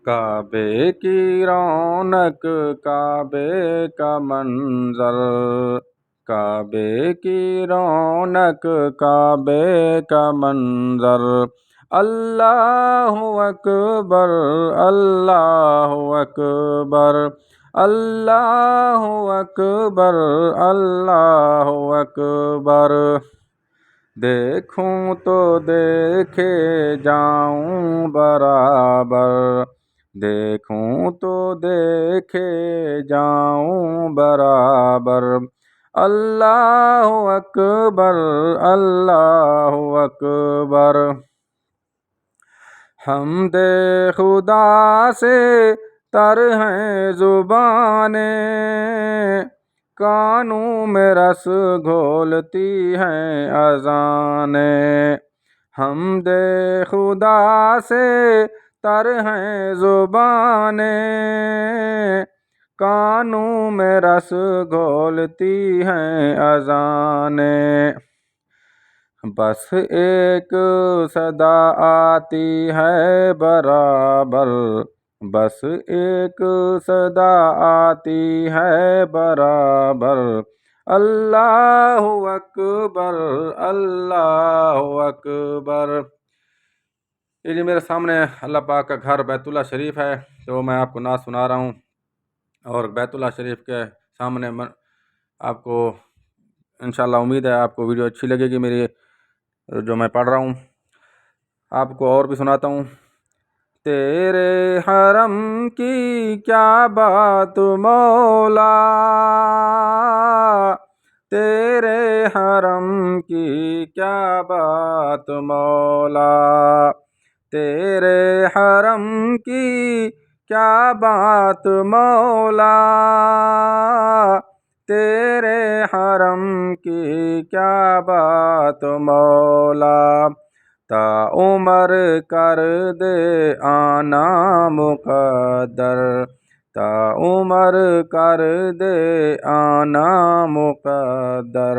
کعبے کی رونق کعبے کا منظر، کعبے کی رونق کعبے کا منظر، اللہ اکبر اللہ اکبر اللہ اکبر اللہ اکبر۔ دیکھوں تو دیکھے جاؤں برابر، دیکھوں تو دیکھے جاؤں برابر، اللہ اکبر اللہ اکبر۔ حمد خدا سے تر ہیں زبانیں، کانوں میں رس گھولتی ہیں اذانیں، حمد خدا سے تر ہیں زبانیں، کانوں میں رس گھولتی ہیں اذانیں۔ بس ایک صدا آتی ہے برابر، بس ایک صدا آتی ہے برابر، اللہ اکبر اللہ اکبر۔ یہ جو میرے سامنے اللہ پاک کا گھر بیت اللہ شریف ہے، تو میں آپ کو نعت سنا رہا ہوں، اور بیت اللہ شریف کے سامنے آپ کو انشاءاللہ امید ہے آپ کو ویڈیو اچھی لگے گی میری جو میں پڑھ رہا ہوں۔ آپ کو اور بھی سناتا ہوں۔ تیرے حرم کی کیا بات مولا، تیرے حرم کی کیا بات مولا، تیرے حرم کی کیا بات مولا، تیرے حرم کی کیا بات مولا، تا عمر کر دے آنا مقدر، تا عمر کر دے آنا مقدر،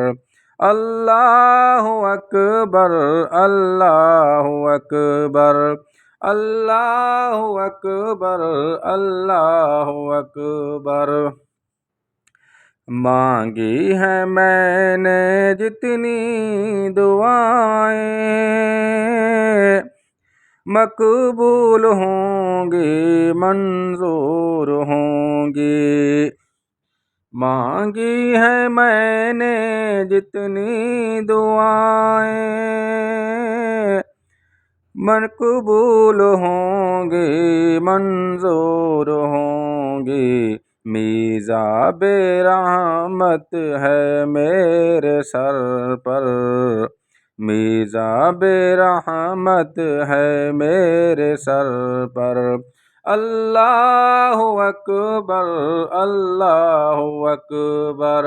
اللہ اکبر اللہ اکبر اللہ اکبر اللہ اکبر۔ مانگی ہے میں نے جتنی دعائیں، مقبول ہوں گی منظور ہوں گی، مانگی ہے میں نے جتنی دعائیں، مقبول ہوں گی منظور ہوں گی، میزاب رحمت ہے میرے سر پر، میزاب رحمت ہے میرے سر پر، اللہ اکبر اللہ اکبر۔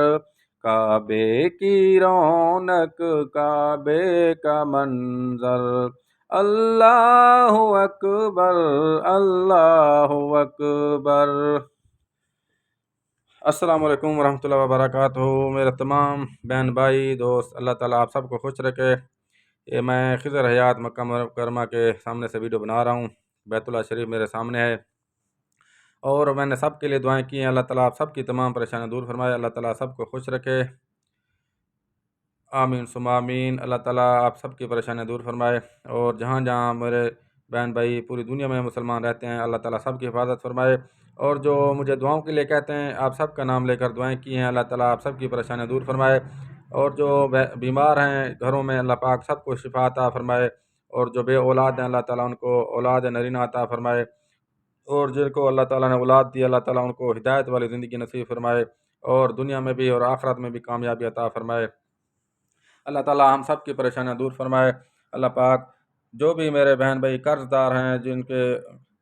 کعبے کی رونق کعبے کا منظر، اللہ اکبر اللہ اکبر۔ السلام علیکم ورحمۃ اللہ وبرکاتہ۔ میرے تمام بہن بھائی دوست، اللہ تعالیٰ آپ سب کو خوش رکھے۔ یہ میں خضر حیات مکہ مکرمہ کے سامنے سے ویڈیو بنا رہا ہوں، بیت اللہ شریف میرے سامنے ہے، اور میں نے سب کے لیے دعائیں کی ہیں۔ اللہ تعالیٰ آپ سب کی تمام پریشانیاں دور فرمائے، اللہ تعالیٰ سب کو خوش رکھے، آمین ثم آمین۔ اللہ تعالیٰ آپ سب کی پریشانیاں دور فرمائے، اور جہاں جہاں میرے بہن بھائی پوری دنیا میں مسلمان رہتے ہیں، اللہ تعالیٰ سب کی حفاظت فرمائے، اور جو مجھے دعاؤں کے لیے کہتے ہیں، آپ سب کا نام لے کر دعائیں کی ہیں، اللہ تعالیٰ آپ سب کی پریشانیاں دور فرمائے، اور جو بیمار ہیں گھروں میں، اللہ پاک سب کو شفا عطا فرمائے، اور جو بے اولاد ہیں اللہ تعالیٰ ان کو اولاد نرینہ عطا فرمائے، اور جن کو اللہ تعالیٰ نے اولاد دی اللہ تعالیٰ ان کو ہدایت والی زندگی نصیب فرمائے، اور دنیا میں بھی اور آخرت میں بھی کامیابی عطا فرمائے۔ اللہ تعالیٰ ہم سب کی پریشانیاں دور فرمائے۔ اللہ پاک جو بھی میرے بہن بھائی قرض دار ہیں، جن کے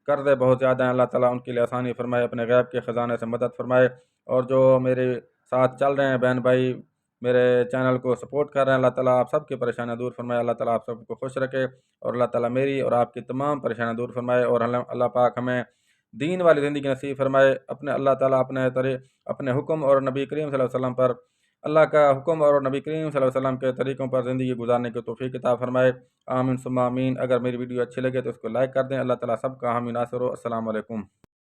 قرضے بہت زیادہ ہیں، اللہ تعالیٰ ان کے لیے آسانی فرمائے، اپنے غیب کے خزانے سے مدد فرمائے، اور جو میرے ساتھ چل رہے ہیں بہن بھائی، میرے چینل کو سپورٹ کر رہے ہیں، اللہ تعالیٰ آپ سب کی پریشانیاں دور فرمائے، اللہ تعالیٰ آپ سب کو خوش رکھے، اور اللہ تعالیٰ میری اور آپ کی تمام پریشانیاں دور فرمائے، اور اللہ پاک ہمیں دین والی زندگی نصیب فرمائے، اپنے اللہ تعالیٰ اپنے حکم اور نبی کریم صلی اللہ علیہ وسلم پر اللہ کا حکم اور نبی کریم صلی اللہ علیہ وسلم کے طریقوں پر زندگی گزارنے کی توفیق عطا فرمائے۔ آمین ثم آمین۔ اگر میری ویڈیو اچھی لگے تو اس کو لائک کر دیں۔ اللہ تعالیٰ سب کا حامی ناصر ہو۔ السلام علیکم۔